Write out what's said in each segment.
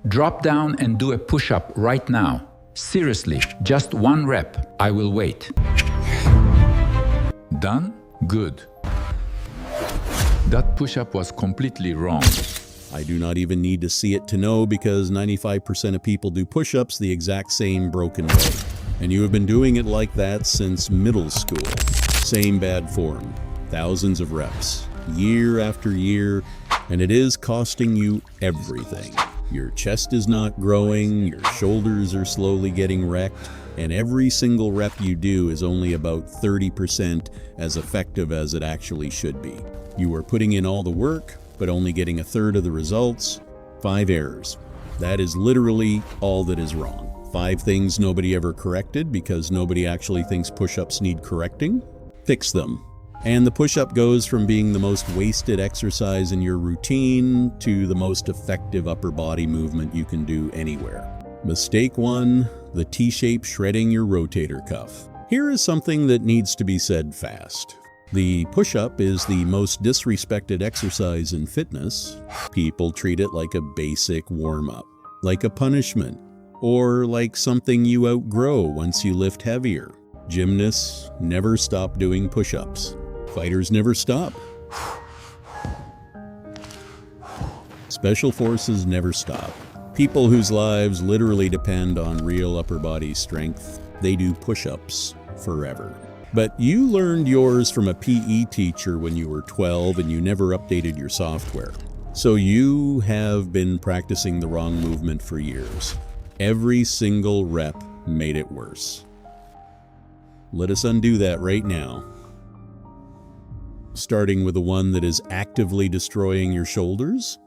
Drop down and do a push-up right now. Seriously, just 1 rep. I will wait. Done? Good. That push-up was completely wrong. I do not even need to see it to know, because 95% of people do push-ups the exact same broken way. And you have been doing it like that since middle school. Same bad form. Thousands of reps. Year after year. And it is costing you everything. Your chest is not growing, your shoulders are slowly getting wrecked, and every single rep you do is only about 30% as effective as it actually should be. You are putting in all the work, but only getting 1/3 of the results. 5 errors. That is literally all that is wrong. 5 things nobody ever corrected because nobody actually thinks push-ups need correcting. Fix them. And the push-up goes from being the most wasted exercise in your routine to the most effective upper body movement you can do anywhere. Mistake 1, the T-shape shredding your rotator cuff. Here is something that needs to be said fast. The push-up is the most disrespected exercise in fitness. People treat it like a basic warm-up, like a punishment, or like something you outgrow once you lift heavier. Gymnasts never stop doing push-ups. Fighters never stop. Special forces never stop. People whose lives literally depend on real upper body strength, they do push-ups forever. But you learned yours from a PE teacher when you were 12 and you never updated your software. So you have been practicing the wrong movement for years. Every single rep made it worse. Let us undo that right now. Starting with the one that is actively destroying your shoulders.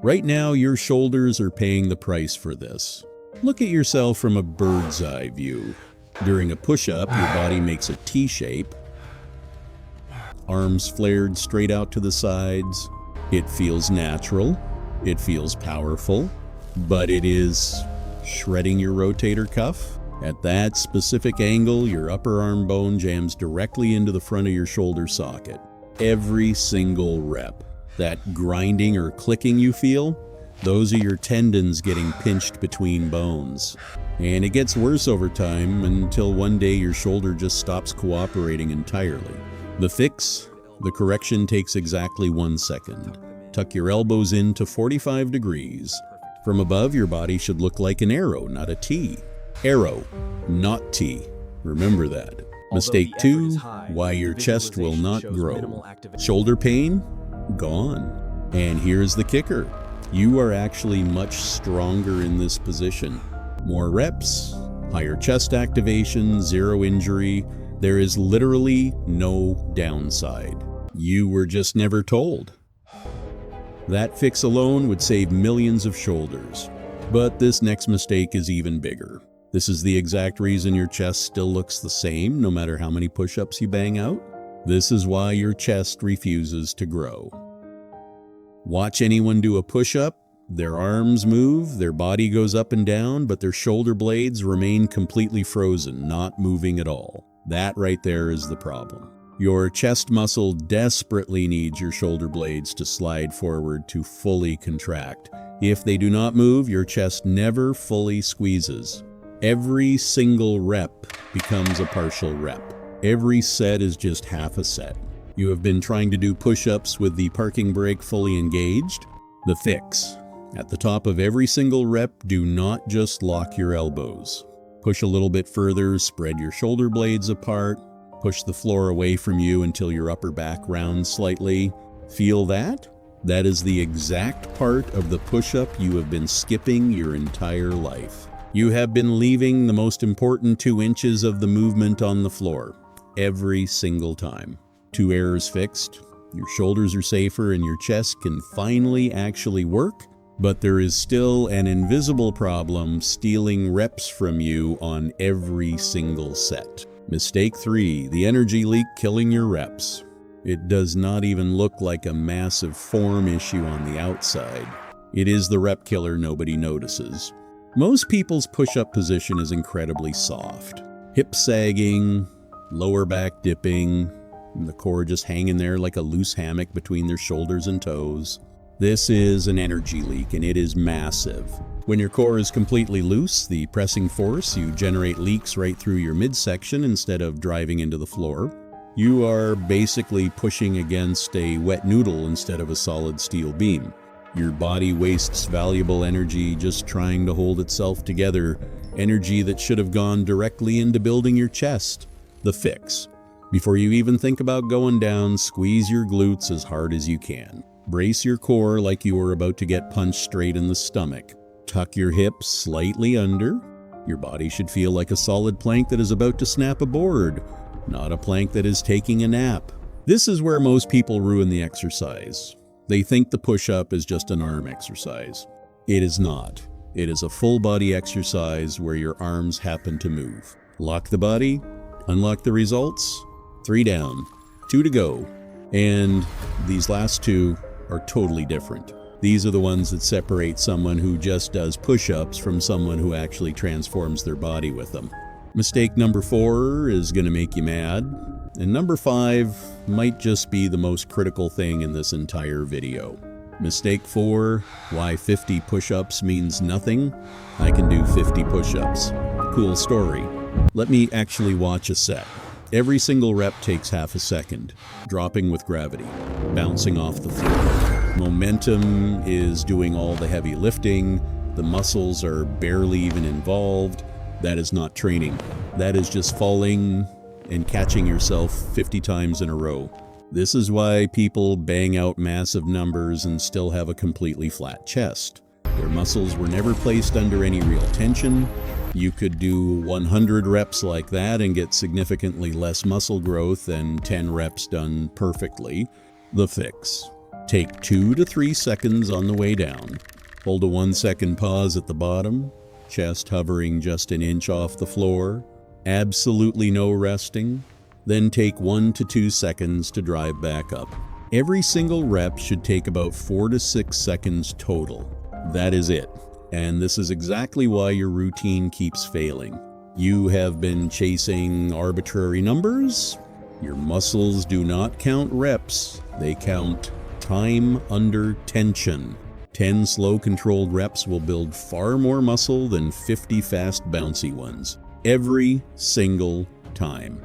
Right now, your shoulders are paying the price for this. Look at yourself from a bird's eye view. During a push-up, your body makes a T shape. Arms flared straight out to the sides. It feels natural. It feels powerful. But it is shredding your rotator cuff. At that specific angle, your upper arm bone jams directly into the front of your shoulder socket. Every single rep. That grinding or clicking you feel, those are your tendons getting pinched between bones. And it gets worse over time until one day your shoulder just stops cooperating entirely. The fix? The correction takes exactly 1 second. Tuck your elbows in to 45 degrees. From above, your body should look like an arrow, not a T. Arrow, not T. Remember that. Mistake 2, why your chest will not grow. Shoulder pain? Gone. And here's the kicker. You are actually much stronger in this position. More reps, higher chest activation, 0 injury. There is literally no downside. You were just never told. That fix alone would save millions of shoulders. But this next mistake is even bigger. This is the exact reason your chest still looks the same no matter how many push-ups you bang out. This is why your chest refuses to grow. Watch anyone do a push-up. Their arms move, their body goes up and down, but their shoulder blades remain completely frozen, not moving at all. That right there is the problem. Your chest muscle desperately needs your shoulder blades to slide forward to fully contract. If they do not move, your chest never fully squeezes. Every single rep becomes a partial rep. Every set is just half a set. You have been trying to do push-ups with the parking brake fully engaged. The fix. At the top of every single rep, do not just lock your elbows. Push a little bit further, spread your shoulder blades apart, push the floor away from you until your upper back rounds slightly. Feel that? That is the exact part of the push-up you have been skipping your entire life. You have been leaving the most important 2 inches of the movement on the floor, every single time. 2 errors fixed, your shoulders are safer and your chest can finally actually work, but there is still an invisible problem stealing reps from you on every single set. Mistake 3, the energy leak killing your reps. It does not even look like a massive form issue on the outside. It is the rep killer nobody notices. Most people's push-up position is incredibly soft. Hip sagging, lower back dipping, and the core just hanging there like a loose hammock between their shoulders and toes. This is an energy leak, and it is massive. When your core is completely loose, the pressing force, you generate leaks right through your midsection instead of driving into the floor. You are basically pushing against a wet noodle instead of a solid steel beam. Your body wastes valuable energy just trying to hold itself together, energy that should have gone directly into building your chest. The fix. Before you even think about going down, squeeze your glutes as hard as you can. Brace your core like you are about to get punched straight in the stomach. Tuck your hips slightly under. Your body should feel like a solid plank that is about to snap a board, not a plank that is taking a nap. This is where most people ruin the exercise. They think the push-up is just an arm exercise. It is not. It is a full body exercise where your arms happen to move. Lock the body, unlock the results. 3 down, 2 to go. And these last 2 are totally different. These are the ones that separate someone who just does push-ups from someone who actually transforms their body with them. Mistake number 4 is going to make you mad. And number 5 might just be the most critical thing in this entire video. Mistake 4, why 50 push-ups means nothing. I can do 50 push-ups. Cool story. Let me actually watch a set. Every single rep takes half a second, dropping with gravity, bouncing off the floor. Momentum is doing all the heavy lifting. The muscles are barely even involved. That is not training. That is just falling and catching yourself 50 times in a row. This is why people bang out massive numbers and still have a completely flat chest. Their muscles were never placed under any real tension. You could do 100 reps like that and get significantly less muscle growth than 10 reps done perfectly. The fix. Take 2 to 3 seconds on the way down. Hold a 1-second pause at the bottom, chest hovering just an inch off the floor. Absolutely no resting. Then take 1 to 2 seconds to drive back up. Every single rep should take about 4 to 6 seconds total. That is it. And this is exactly why your routine keeps failing. You have been chasing arbitrary numbers. Your muscles do not count reps. They count time under tension. 10 slow controlled reps will build far more muscle than 50 fast bouncy ones. Every single time.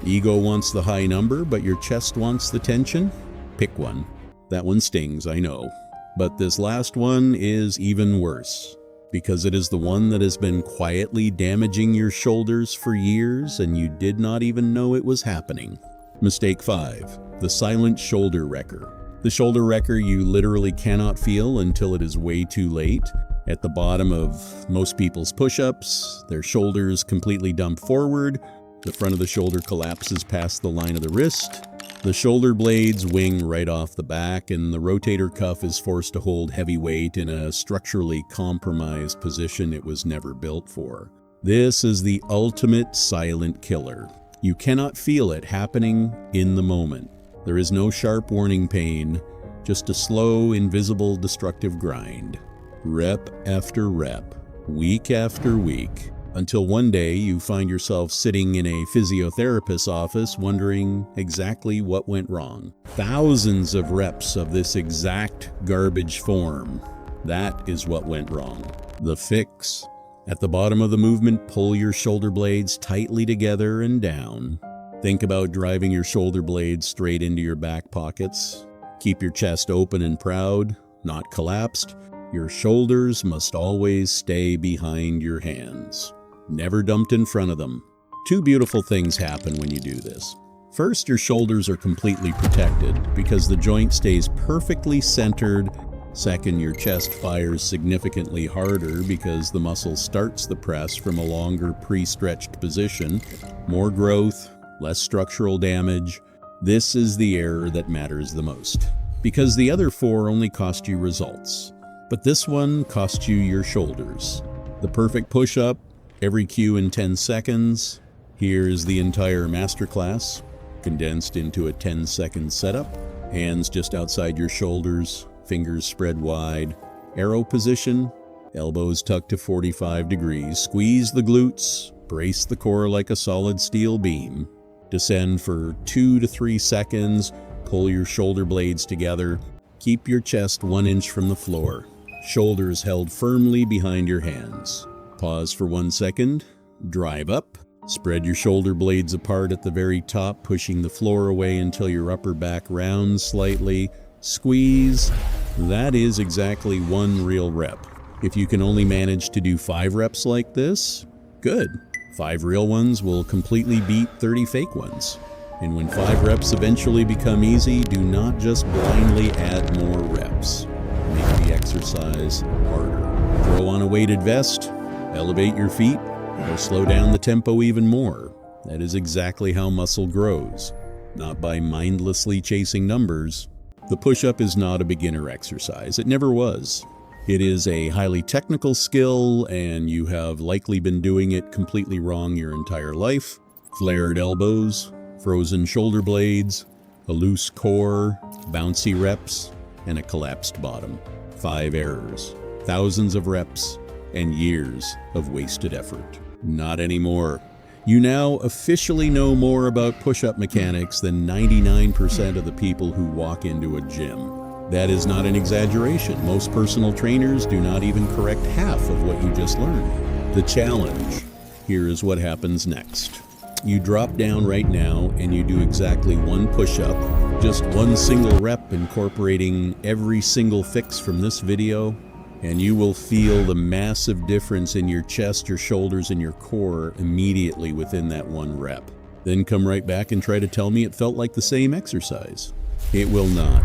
Ego wants the high number, but your chest wants the tension? Pick one. That one stings, I know. But this last one is even worse, because it is the one that has been quietly damaging your shoulders for years and you did not even know it was happening. Mistake 5, the silent shoulder wrecker. The shoulder wrecker you literally cannot feel until it is way too late. At the bottom of most people's push-ups, their shoulders completely dump forward, the front of the shoulder collapses past the line of the wrist, the shoulder blades wing right off the back, and the rotator cuff is forced to hold heavy weight in a structurally compromised position it was never built for. This is the ultimate silent killer. You cannot feel it happening in the moment. There is no sharp warning pain, just a slow, invisible, destructive grind. Rep after rep, week after week, until one day you find yourself sitting in a physiotherapist's office wondering exactly what went wrong. Thousands of reps of this exact garbage form. That is what went wrong. The fix. At the bottom of the movement, pull your shoulder blades tightly together and down. Think about driving your shoulder blades straight into your back pockets. Keep your chest open and proud, not collapsed. Your shoulders must always stay behind your hands. Never dumped in front of them. 2 beautiful things happen when you do this. First, your shoulders are completely protected because the joint stays perfectly centered. Second, your chest fires significantly harder because the muscle starts the press from a longer pre-stretched position. More growth, less structural damage. This is the error that matters the most, because the other 4 only cost you results. But this one cost you your shoulders. The perfect push-up, every cue in 10 seconds. Here's the entire masterclass, condensed into a 10-second setup. Hands just outside your shoulders, fingers spread wide. Arrow position, elbows tucked to 45 degrees. Squeeze the glutes, brace the core like a solid steel beam. Descend for 2 to 3 seconds, pull your shoulder blades together. Keep your chest 1 inch from the floor. Shoulders held firmly behind your hands. Pause for 1 second. Drive up. Spread your shoulder blades apart at the very top, pushing the floor away until your upper back rounds slightly. Squeeze. That is exactly 1 real rep. If you can only manage to do 5 reps like this, good. 5 real ones will completely beat 30 fake ones. And when 5 reps eventually become easy, do not just blindly add more reps. Make the exercise harder. Throw on a weighted vest, elevate your feet, or slow down the tempo even more. That is exactly how muscle grows, not by mindlessly chasing numbers. The push-up is not a beginner exercise. It never was. It is a highly technical skill, and you have likely been doing it completely wrong your entire life. Flared elbows, frozen shoulder blades, a loose core, bouncy reps, and a collapsed bottom. 5 errors, thousands of reps, and years of wasted effort. Not anymore. You now officially know more about push-up mechanics than 99% of the people who walk into a gym. That is not an exaggeration. Most personal trainers do not even correct half of what you just learned. The challenge. Here is what happens next. You drop down right now and you do exactly 1 push-up, just 1 single rep incorporating every single fix from this video, and you will feel the massive difference in your chest, your shoulders, and your core immediately within that 1 rep. Then come right back and try to tell me it felt like the same exercise. It will not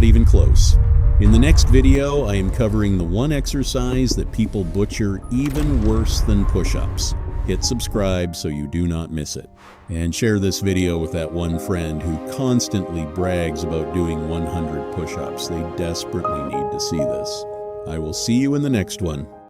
even close. In the next video, I am covering the 1 exercise that people butcher even worse than push-ups. Hit subscribe so you do not miss it. And share this video with that one friend who constantly brags about doing 100 push-ups. They desperately need to see this. I will see you in the next one.